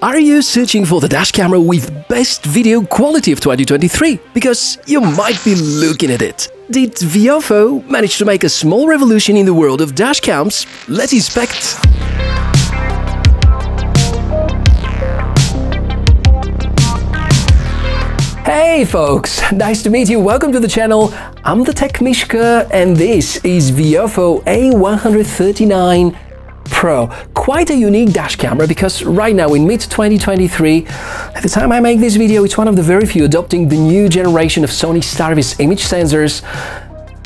Are you searching for the dash camera with best video quality of 2023? Because you might be looking at it. Did Viofo manage to make a small revolution in the world of dash cams? Let's inspect. Hey folks, nice to meet you. Welcome to the channel. I'm the Tech Mishka and this is Viofo A139 Pro. Quite a unique dash camera because right now in mid-2023, at the time I make this video, it's one of the very few adopting the new generation of Sony Starvis image sensors,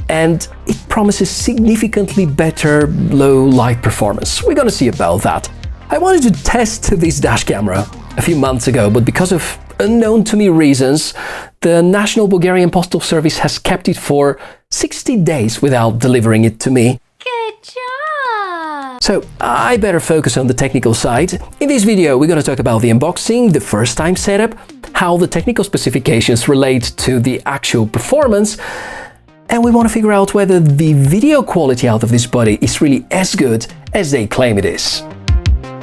and it promises significantly better low light performance. We're gonna see about that. I wanted to test this dash camera a few months ago, but because of unknown to me reasons, the National Bulgarian Postal Service has kept it for 60 days without delivering it to me. So I better focus on the technical side. In this video, we're going to talk about the unboxing, the first time setup, how the technical specifications relate to the actual performance, and we want to figure out whether the video quality out of this body is really as good as they claim it is.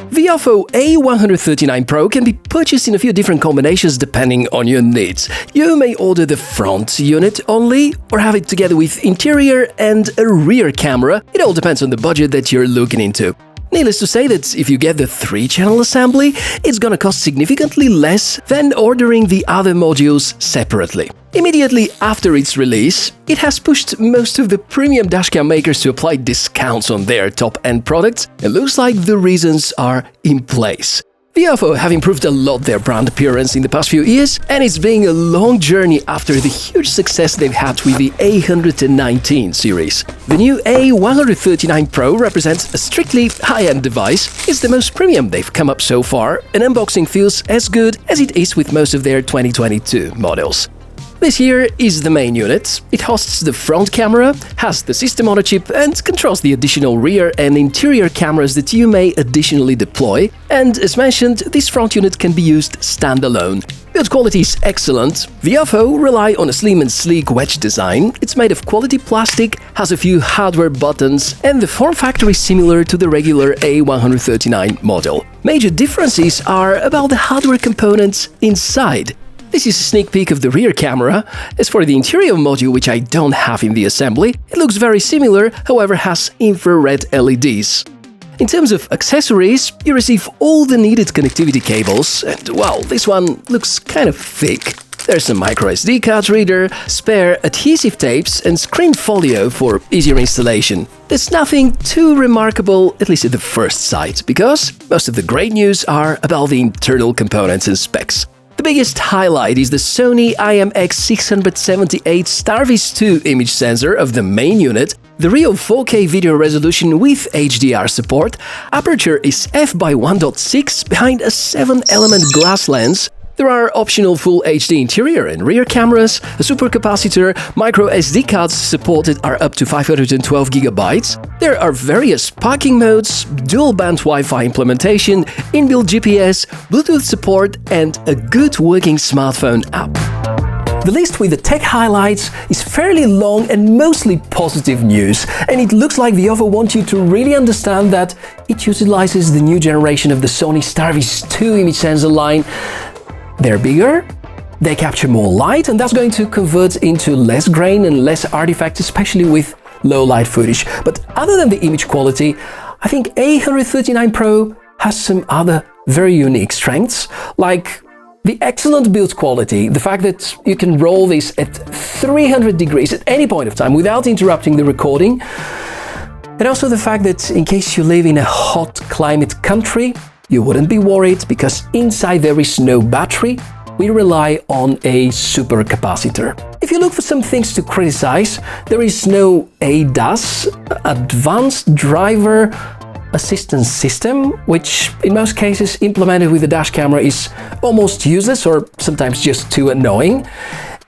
Viofo A139 Pro can be purchased in a few different combinations depending on your needs. You may order the front unit only or have it together with interior and a rear camera. It all depends on the budget that you're looking into. Needless to say that if you get the 3-channel assembly, it's gonna cost significantly less than ordering the other modules separately. Immediately after its release, it has pushed most of the premium dashcam makers to apply discounts on their top-end products. It looks like the reasons are in place. Viofo have improved a lot their brand appearance in the past few years, and it's been a long journey after the huge success they've had with the A119 series. The new A139 Pro represents a strictly high-end device. It's the most premium they've come up so far, and unboxing feels as good as it is with most of their 2022 models. This here is the main unit. It hosts the front camera, has the system on a chip and controls the additional rear and interior cameras that you may additionally deploy. And as mentioned, this front unit can be used standalone. Build quality is excellent. Viofo rely on a slim and sleek wedge design. It's made of quality plastic, has a few hardware buttons, and the form factor is similar to the regular A139 model. Major differences are about the hardware components inside. This is a sneak peek of the rear camera. As for the interior module, which I don't have in the assembly, it looks very similar, however has infrared LEDs. In terms of accessories, you receive all the needed connectivity cables, and well, this one looks kind of thick. There's a micro SD card reader, spare adhesive tapes and screen folio for easier installation. There's nothing too remarkable, at least at the first sight, because most of the great news are about the internal components and specs. The biggest highlight is the Sony IMX678 Starvis 2 image sensor of the main unit, the real 4K video resolution with HDR support, aperture is f/1.6 behind a 7-element glass lens. There are optional Full HD interior and rear cameras, a supercapacitor, micro SD cards supported are up to 512 GB. There are various parking modes, dual-band Wi-Fi implementation, inbuilt GPS, Bluetooth support, and a good working smartphone app. The list with the tech highlights is fairly long and mostly positive news, and it looks like Viofo want you to really understand that it utilizes the new generation of the Sony Starvis 2 image sensor line. They're bigger, they capture more light, and that's going to convert into less grain and less artifacts, especially with low light footage. But other than the image quality, I think A139 Pro has some other very unique strengths, like the excellent build quality, the fact that you can roll this at 300 degrees at any point of time without interrupting the recording, and also the fact that in case you live in a hot climate country, you wouldn't be worried because inside there is no battery. We rely on a supercapacitor. If you look for some things to criticize, there is no ADAS, Advanced Driver Assistance System, which in most cases implemented with the dash camera is almost useless or sometimes just too annoying.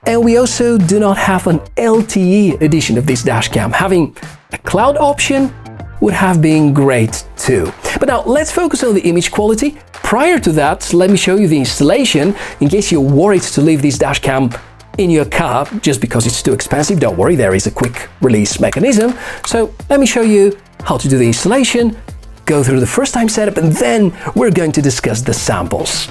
And we also do not have an LTE edition of this dash cam. Having a cloud option would have been great too. But now let's focus on the image quality. Prior to that, let me show you the installation in case you're worried to leave this dash cam in your car just because it's too expensive. Don't worry, there is a quick release mechanism. So let me show you how to do the installation go through the first-time setup, and then we're going to discuss the samples.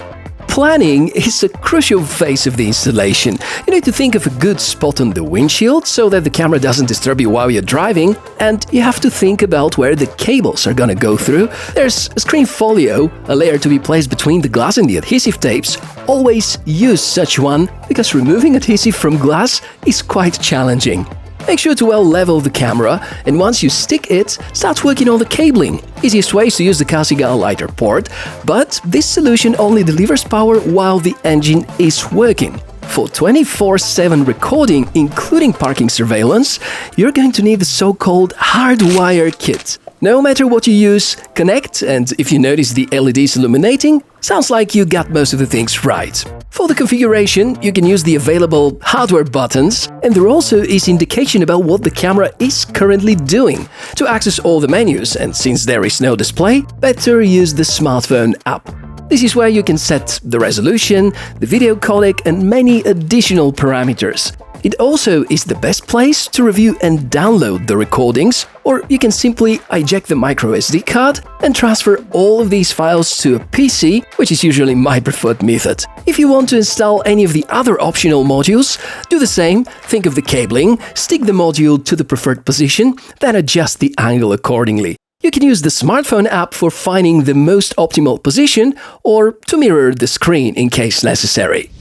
Planning is a crucial phase of the installation. You need to think of a good spot on the windshield so that the camera doesn't disturb you while you're driving, and you have to think about where the cables are gonna go through. There's a screen folio, a layer to be placed between the glass and the adhesive tapes. Always use such one, because removing adhesive from glass is quite challenging. Make sure to well level the camera, and once you stick it, start working on the cabling. Easiest way is to use the Kasigal lighter port, but this solution only delivers power while the engine is working. For 24/7 recording, including parking surveillance, you're going to need the so-called hardwire kit. No matter what you use, connect, and if you notice the LEDs illuminating, sounds like you got most of the things right. For the configuration, you can use the available hardware buttons, and there also is indication about what the camera is currently doing. To access all the menus, and since there is no display, better use the smartphone app. This is where you can set the resolution, the video codec, and many additional parameters. It also is the best place to review and download the recordings, or you can simply eject the microSD card and transfer all of these files to a PC, which is usually my preferred method. If you want to install any of the other optional modules, do the same, think of the cabling, stick the module to the preferred position, then adjust the angle accordingly. You can use the smartphone app for finding the most optimal position, or to mirror the screen in case necessary.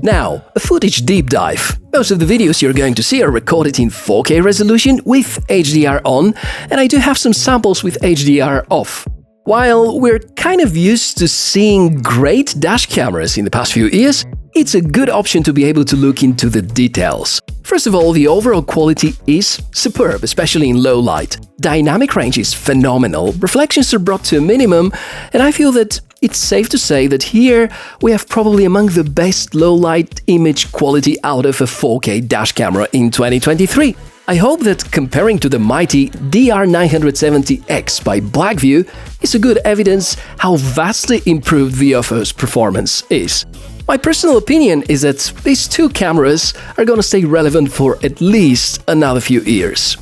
Now, a footage deep dive. Most of the videos you're going to see are recorded in 4K resolution with HDR on, and I do have some samples with HDR off. While we're kind of used to seeing great dash cameras in the past few years, it's a good option to be able to look into the details. First of all, the overall quality is superb, especially in low light. Dynamic range is phenomenal, reflections are brought to a minimum, and I feel that it's safe to say that here we have probably among the best low-light image quality out of a 4K dash camera in 2023. I hope that comparing to the mighty DR970X by Blackview is a good evidence how vastly improved Viofo's performance is. My personal opinion is that these two cameras are gonna stay relevant for at least another few years.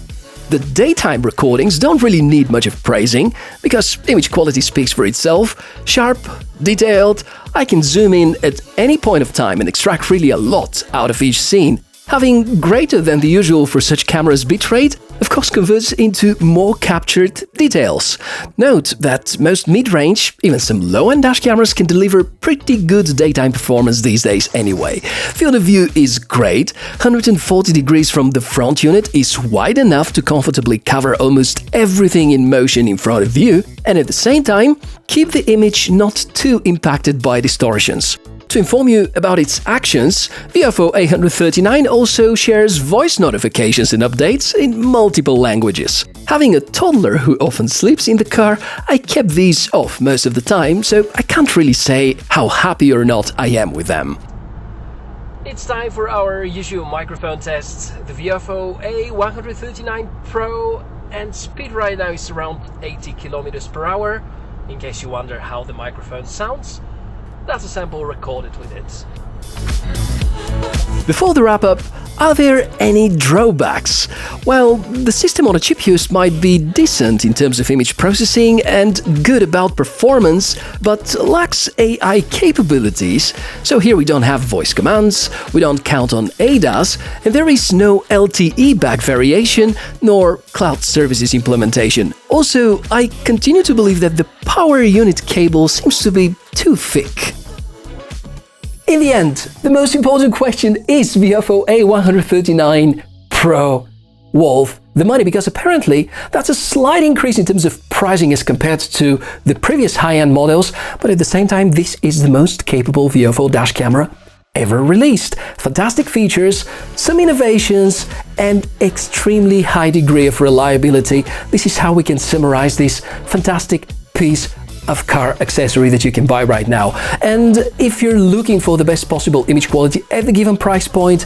The daytime recordings don't really need much of praising, because image quality speaks for itself. Sharp, detailed, I can zoom in at any point of time and extract really a lot out of each scene. Having greater than the usual for such cameras bitrate, of course, converts into more captured details. Note that most mid-range, even some low-end dash cameras can deliver pretty good daytime performance these days anyway. Field of view is great, 140 degrees from the front unit is wide enough to comfortably cover almost everything in motion in front of you, and at the same time, keep the image not too impacted by distortions. To inform you about its actions, Viofo A139 also shares voice notifications and updates in multiple languages. Having a toddler who often sleeps in the car, I kept these off most of the time, so I can't really say how happy or not I am with them. It's time for our usual microphone test, the Viofo A139 Pro, and speed right now is around 80 km per hour. In case you wonder how the microphone sounds, that's a sample recorded with it. Before the wrap-up, are there any drawbacks? Well, the system on a chip used might be decent in terms of image processing and good about performance, but lacks AI capabilities. So here we don't have voice commands, we don't count on ADAS, and there is no LTE back variation nor cloud services implementation. Also, I continue to believe that the power unit cable seems to be too thick. In the end, the most important question is Viofo A139 Pro worth the money, because apparently that's a slight increase in terms of pricing as compared to the previous high-end models, but at the same time this is the most capable Viofo dash camera ever released. Fantastic features, some innovations, and extremely high degree of reliability. This is how we can summarize this fantastic piece of car accessory that you can buy right now. And if you're looking for the best possible image quality at the given price point,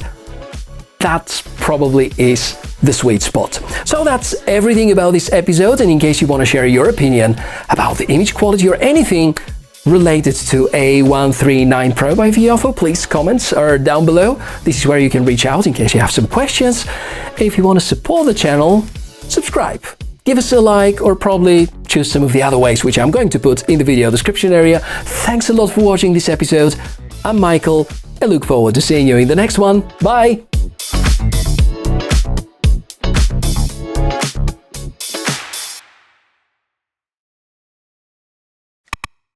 that probably is the sweet spot. So that's everything about this episode, and in case you want to share your opinion about the image quality or anything related to A139 Pro by Viofo, please comments are down below. This is where you can reach out in case you have some questions. And if you want to support the channel, subscribe. give us a like, or probably choose some of the other ways which I'm going to put in the video description area. Thanks a lot for watching this episode. I'm Michael, and look forward to seeing you in the next one. Bye!